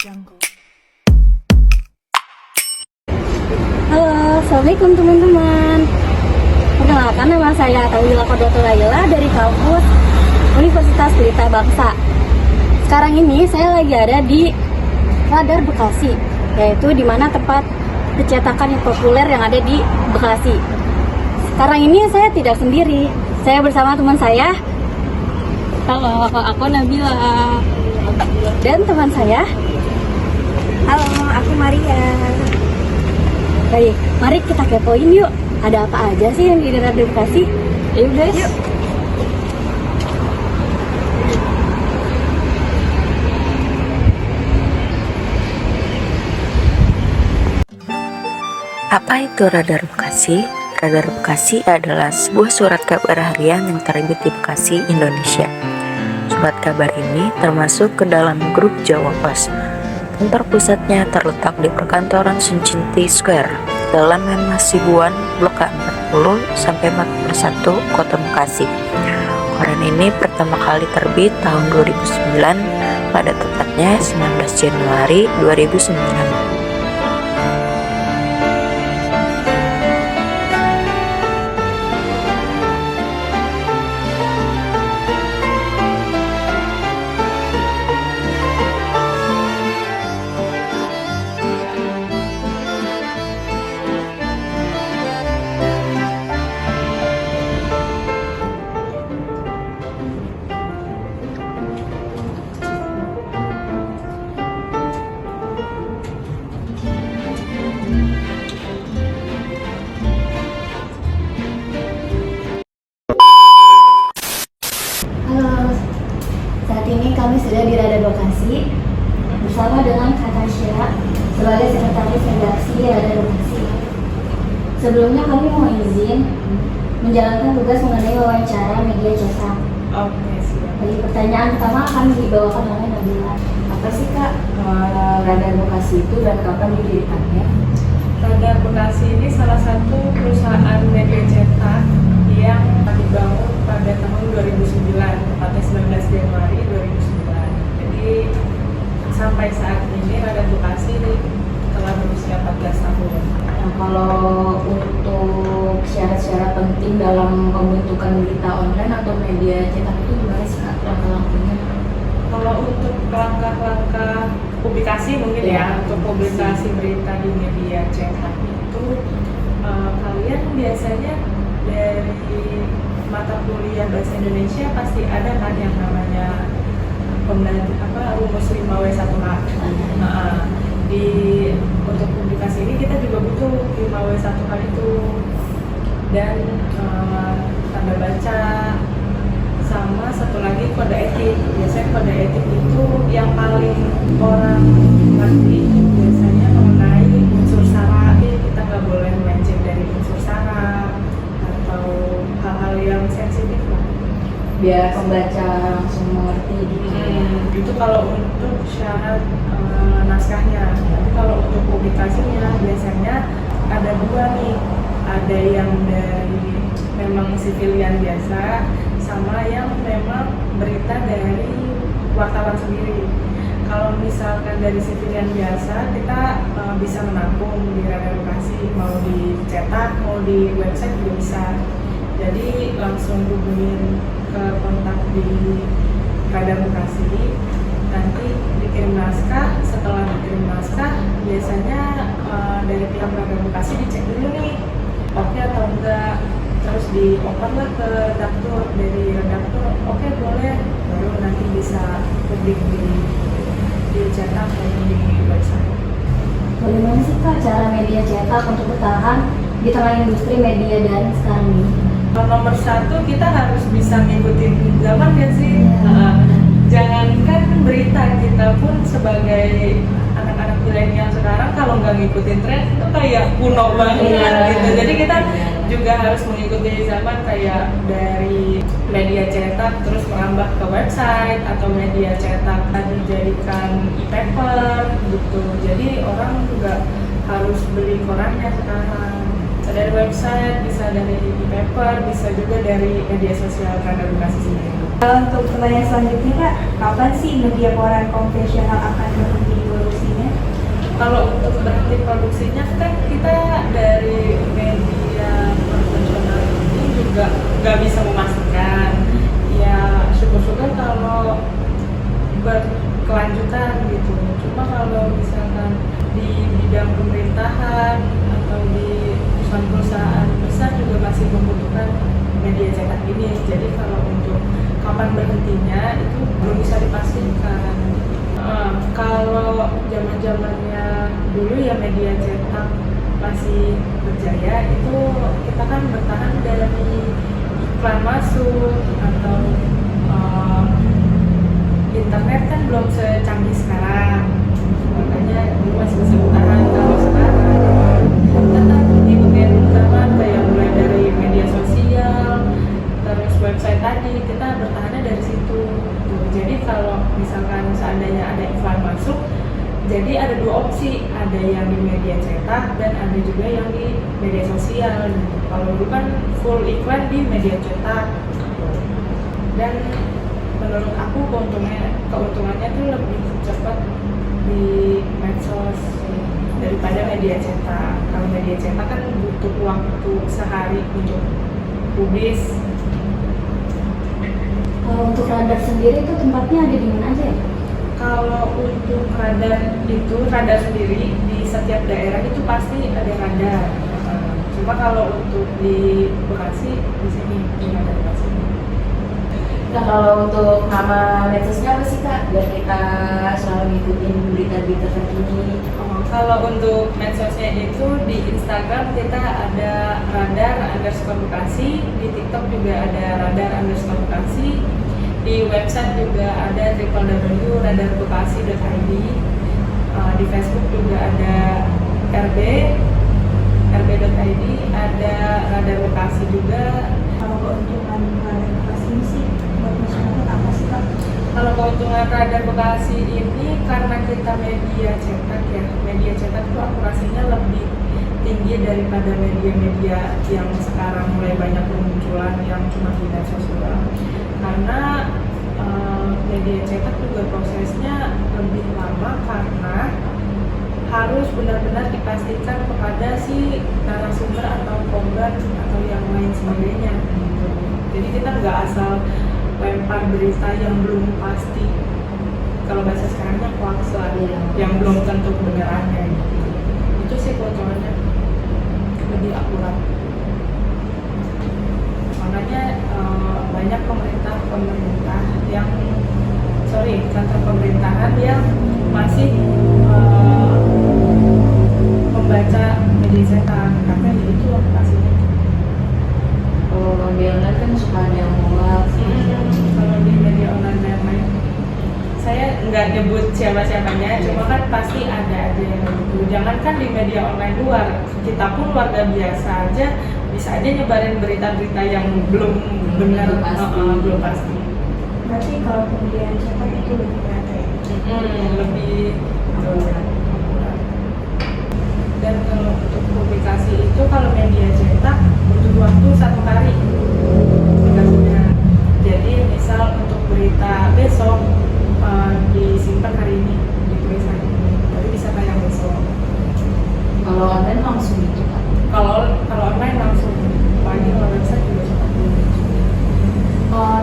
Halo, assalamualaikum teman-teman. Perkenalkan, nama saya Tawila Kodatul Laila dari kampus Universitas Pelita Bangsa. Sekarang ini saya lagi ada di Radar Bekasi, yaitu di mana tempat percetakan yang populer yang ada di Bekasi. Sekarang ini saya tidak sendiri, saya bersama teman saya. Halo, aku Nabila. Dan teman saya. Halo, aku Maria. Baik, mari kita kepoin yuk. Ada apa aja sih yang di Radar Bekasi? Yuk guys. Yuk. Apa itu Radar Bekasi? Radar Bekasi adalah sebuah surat kabar harian yang terbit di Bekasi, Indonesia. Surat kabar ini termasuk ke dalam grup Jawa Pos. Kantor pusatnya terletak di perkantoran Suncinti Square, Jalan Mas Sibuan, Blok K40 sampai 41, Kota Bekasi. Koran ini pertama kali terbit tahun 2009, pada tepatnya 19 Januari 2009. Halo, saat ini kami sudah di Radar Bekasi bersama dengan Kak Tasya sebagai sekretaris redaksi Radar Bekasi. Sebelumnya kami mau izin menjalankan tugas mengenai wawancara media cetak. Oke, siap. Jadi pertanyaan pertama akan dibawakan oleh Nabila. Apa sih Kak Radar Bekasi itu dan kapan didirikannya? Radar Bekasi ini salah satu perusahaan media cetak yang dibangun pada tahun 2009, tepatnya 19 Januari 2009. Jadi sampai saat ini Radar Bekasi telah berusia 14 tahun. Nah, kalau untuk syarat-syarat penting dalam pembentukan berita online atau media cetak itu gimana sih Kak langkah-langkahnya? Kalau untuk langkah-langkah publikasi mungkin ya, untuk publikasi berita di media cetak itu kalian biasanya dari mata kuliah bahasa Indonesia pasti ada kan yang namanya rumus 5W1H. Di untuk publikasi ini kita juga butuh 5W1H itu, dan tanda baca, sama satu lagi kode etik. Biasanya kode etik itu yang paling orang ngerti biasanya mengenai unsur sara. Kita nggak boleh melenceng dari unsur sara atau hal-hal yang sensitif lah, Biar pembaca langsung mengerti gitu. Itu kalau untuk syarat naskahnya. Tapi kalau untuk publikasinya biasanya ada dua nih, ada yang dari memang sivilian biasa, sama yang memang berita dari wartawan sendiri. Kalau misalkan dari sivilian biasa, kita bisa menampung di Radar Bekasi, mau dicetak, mau di website juga bisa. Jadi langsung hubungin ke kontak di Radar Bekasi, nanti dikirim naskah. Setelah dikirim naskah, biasanya dari pihak Radar Bekasi dicek dulu nih, oke atau enggak. Terus dioper lah ke redaktur, dari redaktur oke boleh, baru nanti bisa publik di cetak atau di website. Bagaimana sih Kak cara media cetak untuk bertahan di tengah industri media daring sekarang ini? Nomor satu, kita harus bisa ngikutin zaman ya sih. Jangankan berita, kita pun sebagai anak-anak milenial sekarang kalau nggak ngikutin tren itu kayak kuno banget gitu. Jadi kita juga harus mengikuti zaman, kayak dari media cetak terus merambah ke website, atau media cetak dijadikan e-paper gitu. Jadi orang juga harus beli korannya sekarang. Bisa dari website, bisa dari e-paper, bisa juga dari media sosial Radar Bekasi sendiri. Untuk pertanyaan selanjutnya Kak, kapan sih media koran konvensional akan berhenti di Kalau untuk berhenti produksinya kan kita dari media konvensional ini juga nggak bisa memastikan. Ya syukur-syukur kalau berkelanjutan gitu. Cuma kalau misalkan di bidang pemerintahan atau di perusahaan-perusahaan besar juga masih membutuhkan media cetak ini. Jadi kalau untuk kapan berhentinya itu belum bisa dipastikan. Kalau zaman-zamannya dulu ya media cetak masih berjaya, itu kita kan bertahan dari iklan masuk atau internet kan belum secanggih sekarang, makanya dulu masih bisa bertahan. Kalau sekarang tetap di bagian utama kayak mulai dari media sosial terus website tadi, kita bertahannya dari situ. Jadi kalau misalkan seandainya ada iklan masuk, jadi ada dua opsi, ada yang di media cetak dan ada juga yang di media sosial. Kalau dulu kan full iklan di media cetak, dan menurut aku keuntungannya tuh lebih cepat di medsos daripada media cetak. Kalau media cetak kan butuh waktu sehari untuk publis. Kalau untuk radar sendiri itu tempatnya ada di mana aja ya? Kalau untuk radar sendiri di setiap daerah itu pasti ada radar. Cuma kalau untuk di Bekasi di sini di radar Bekasi. Nah, kalau untuk nama medsosnya apa sih Kak? Biar kita selalu ngikutin berita-berita terkini. Kalau untuk medsosnya itu di Instagram kita ada radar_Bekasi, di TikTok juga ada radar_Bekasi, di website juga ada www.radarbekasi.id, di Facebook juga ada rb.id, ada Radar Bekasi juga. Kalau keuntungan Radar Bekasi ini sih buat masyarakat apa sih Kak? Kalau keuntungan Radar Bekasi ini karena kita media cetak ya, media cetak itu akurasinya lebih tinggi daripada media-media yang sekarang mulai banyak bermunculan yang cuma di medsos doang. Karena media cetak juga prosesnya lebih lama karena harus benar-benar dipastikan kepada si narasumber atau korban atau yang lain sebagainya. Jadi kita nggak asal lempar berita yang belum pasti. Kalau bahasa sekarangnya hoax lah, yang belum tentu kebenarannya. Itu sih keuntungannya, lebih akurat. Makanya banyak pemerintah yang kantor pemerintahan yang masih membaca media cetak karena itu lokasinya. Kalau di online kan suka ada yang hoax. Kalau di media online yang lain, saya nggak nyebut siapa-siapanya, cuma kan pasti ada aja yang gitu. Jangankan di media online luar, kita pun warga biasa aja bisa aja nyebarin berita-berita yang belum benar, belum pasti. Berarti kalau kemudian cetak itu lebih berat ya? Lebih akurat. Dan kalau untuk publikasi itu kalau media cetak butuh waktu 1 hari publikasinya. Jadi misal untuk berita besok disimpan hari ini, ditulis hari ini, tapi bisa tayang besok. Kalau online langsung gitu Kak? Kalau online langsung, apalagi kalau website juga cepat.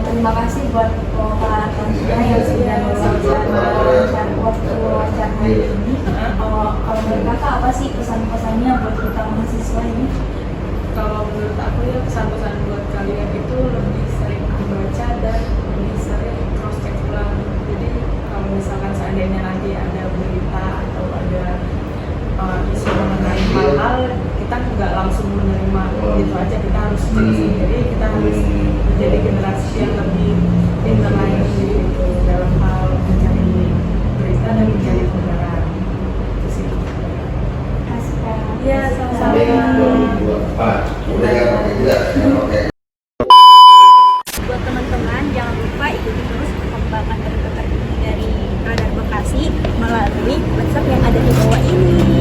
Terima kasih buat Kak Tanzila yang sudah mewawancara wawancara hari ini. Kalau menurut Kakak apa sih pesan-pesannya buat kita mahasiswa ini? Kalau menurut aku ya pesan-pesan buat kalian itu lebih sering membaca dan lebih sering cross check ulang. Jadi kalau misalkan seandainya nanti ada berita atau ada isu mengenai hal-hal, kita nggak langsung menerima gitu aja, kita harus cek sendiri, kita harus menjadi generasi yang lebih pintar lagi gitu dalam hal mencari berita dan mencari kebenaran. Itu sih. Kasih Kak. Iya, sama-sama. Buat teman-teman jangan lupa ikuti terus perkembangan berita terkini dari Radar Bekasi melalui WhatsApp yang ada di bawah ini.